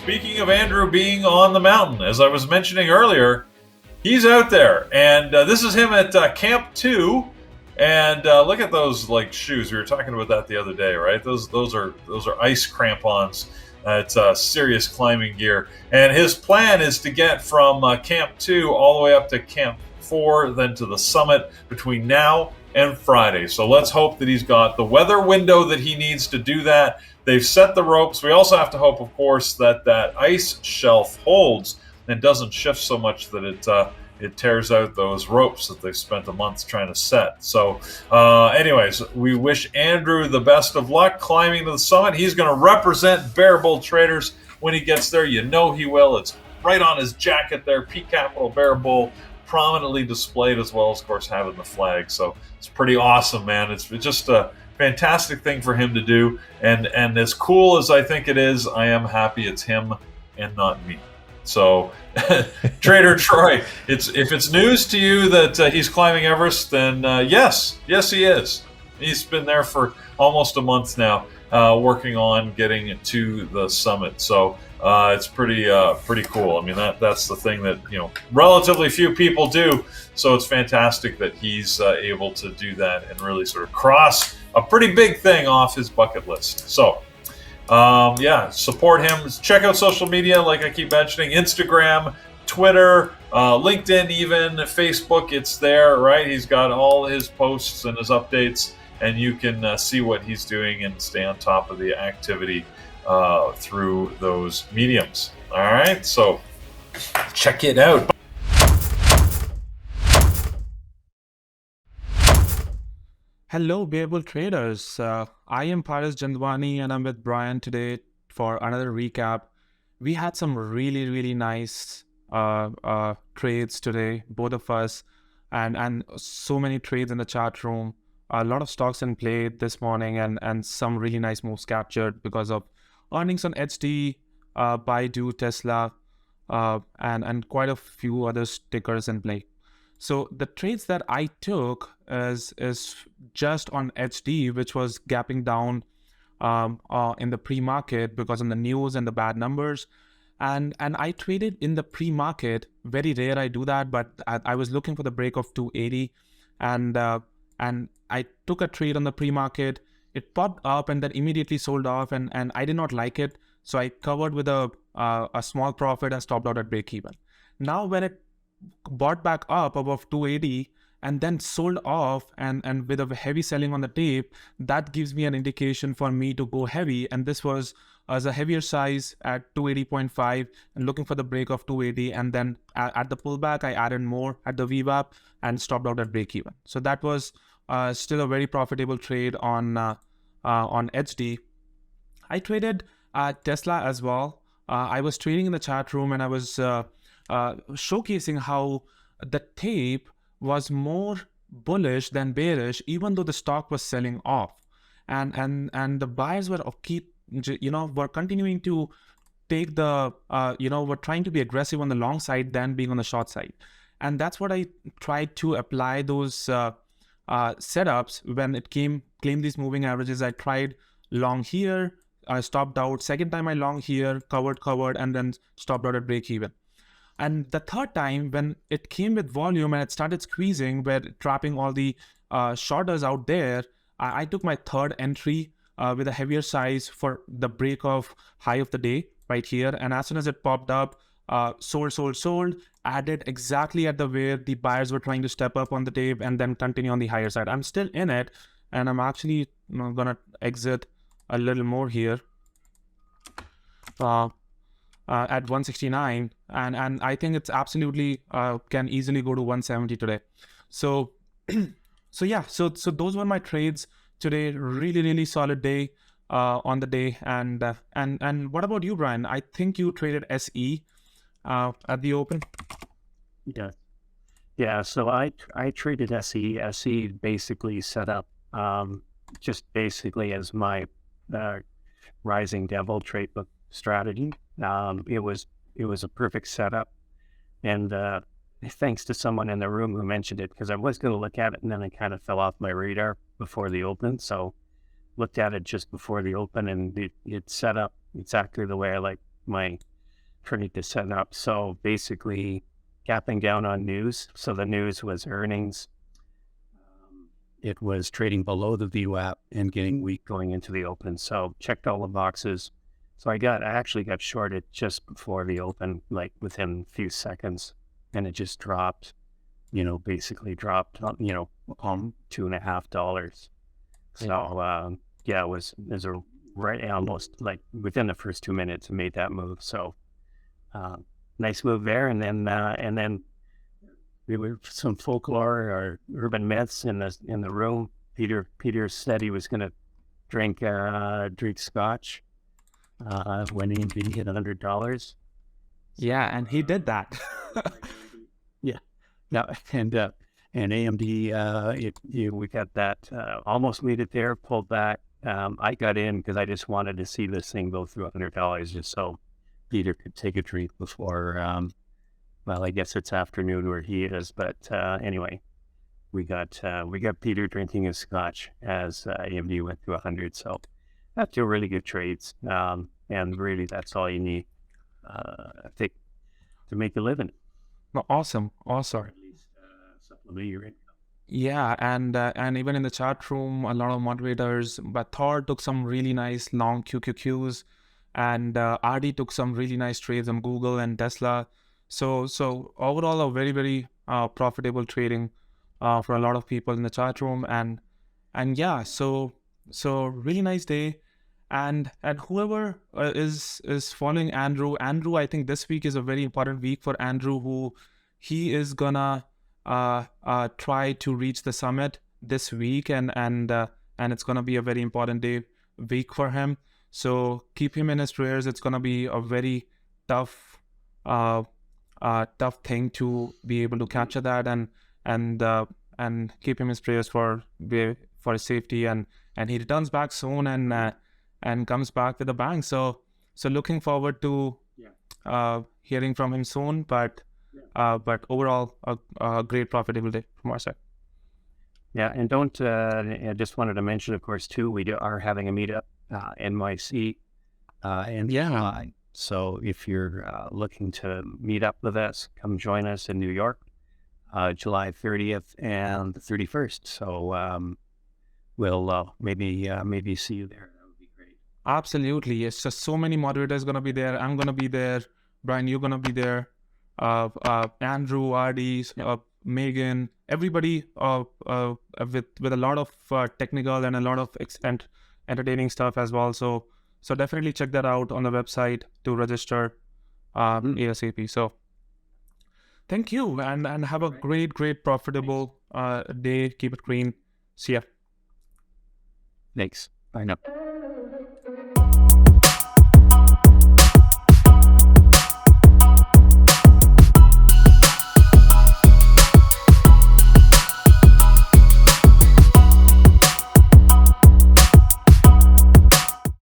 speaking of Andrew being on the mountain, as I was mentioning earlier, he's out there, and this is him at Camp 2. And look at those shoes. We were talking about that the other day, right? Those are ice crampons. It's serious climbing gear. And his plan is to get from Camp 2 all the way up to Camp 4, then to the summit between now and Friday. So let's hope that he's got the weather window that he needs to do that. They've set the ropes. We also have to hope, of course, that ice shelf holds and doesn't shift so much that it tears out those ropes that they've spent a month trying to set. So anyways, we wish Andrew the best of luck climbing to the summit. He's going to represent Bear Bull Traders when he gets there. You know he will. It's right on his jacket there, P Capital Bear Bull, prominently displayed, as well as, of course, having the flag. So it's pretty awesome, man. It's just a fantastic thing for him to do. And as cool as I think it is, I am happy it's him and not me. So, Trader Troy, if it's news to you that he's climbing Everest, then yes, he is. He's been there for almost a month now, working on getting to the summit. So it's pretty cool. I mean, that's the thing that relatively few people do. So it's fantastic that he's able to do that and really sort of cross a pretty big thing off his bucket list. So. Support him. Check out social media, like I keep mentioning, Instagram, Twitter, LinkedIn, even Facebook. It's there, right? He's got all his posts and his updates, and you can see what he's doing and stay on top of the activity through those mediums. All right, so check it out. Hello, Bear Bull Traders. I am Paras Jandwani and I'm with Brian today for another recap. We had some really, really nice trades today, both of us, and so many trades in the chat room. A lot of stocks in play this morning and some really nice moves captured because of earnings on HD, Baidu, Tesla, and quite a few other stickers in play. So the trades that I took is just on HD, which was gapping down in the pre-market because of the news and the bad numbers. And I traded in the pre-market. Very rare I do that, but I was looking for the break of 280, and I took a trade on the pre-market. It popped up and then immediately sold off, and I did not like it, so I covered with a small profit and stopped out at break even. Now when it bought back up above 280 and then sold off and with a heavy selling on the tape, that gives me an indication for me to go heavy, and this was as a heavier size at 280.5 and looking for the break of 280, and then at the pullback I added more at the VWAP and stopped out at break even. So that was still a very profitable trade on HD. I traded Tesla as well. I was trading in the chat room and I was showcasing how the tape was more bullish than bearish, even though the stock was selling off, and the buyers were were continuing to take the were trying to be aggressive on the long side than being on the short side, and that's what I tried to apply those setups when it claimed these moving averages. I tried long here, I stopped out. Second time I long here, covered, and then stopped out at break even. And the third time, when it came with volume and it started squeezing, where trapping all the shorters out there, I took my third entry with a heavier size for the break of high of the day right here. And as soon as it popped up, sold, added exactly at the where the buyers were trying to step up on the tape and then continue on the higher side. I'm still in it, and I'm actually gonna exit a little more here. At 169, and I think it's absolutely can easily go to 170 today. So so those were my trades today. Really solid day on the day. And what about you, Brian? I think you traded SE at the open. Yeah. So I traded SE. SE basically set up just basically as my rising devil trade book strategy. It was a perfect setup, and thanks to someone in the room who mentioned it, because I was going to look at it and then it kind of fell off my radar before the open. So looked at it just before the open, and it set up exactly the way I like my trade to set up. So basically, capping down on news. So the news was earnings. It was trading below the VWAP and getting weak going into the open. So checked all the boxes. So I actually got shorted just before the open, like within a few seconds, and it just dropped. Basically dropped. $2.50. So yeah, it was a right almost like within the first 2 minutes, it made that move. So nice move there, and then there were some folklore or urban myths in the room. Peter said he was going to drink scotch when he hit $100. Yeah, and he did that. Yeah, and AMD, we got that almost made it there, pulled back. I got in because I just wanted to see this thing go through $100, just so Peter could take a drink before. Well, I guess it's afternoon where he is, but anyway, we got Peter drinking his scotch as AMD went through 100. So that's two really good trades, and really that's all you need, I think, to make a living. No, awesome. Or at least supplement your income. Yeah, and even in the chat room, a lot of moderators, but Thor took some really nice long QQQs, and RD took some really nice trades on Google and Tesla. So overall, a very, very profitable trading for a lot of people in the chat room, and yeah, so really nice day, and whoever is following Andrew, I think this week is a very important week for Andrew, who he is gonna try to reach the summit this week, and it's gonna be a very important week for him. So keep him in his prayers. It's gonna be a very tough thing to be able to capture that, and keep him in his prayers for his safety, and he returns back soon, and comes back with a bang. So looking forward to hearing from him soon, but overall a great profitable day from our side. Yeah, and I just wanted to mention, of course, too, we are having a meetup, NYC, and so if you're looking to meet up with us, come join us in New York, July 30th and the 31st. So we'll maybe see you there. That would be great. Absolutely. It's just so many moderators going to be there. I'm going to be there. Brian, you're going to be there. Andrew, RD, Megan, everybody with a lot of technical and a lot of entertaining stuff as well. So definitely check that out on the website to register ASAP. So thank you, and have a great profitable day. Keep it green. See ya. Thanks. Bye now.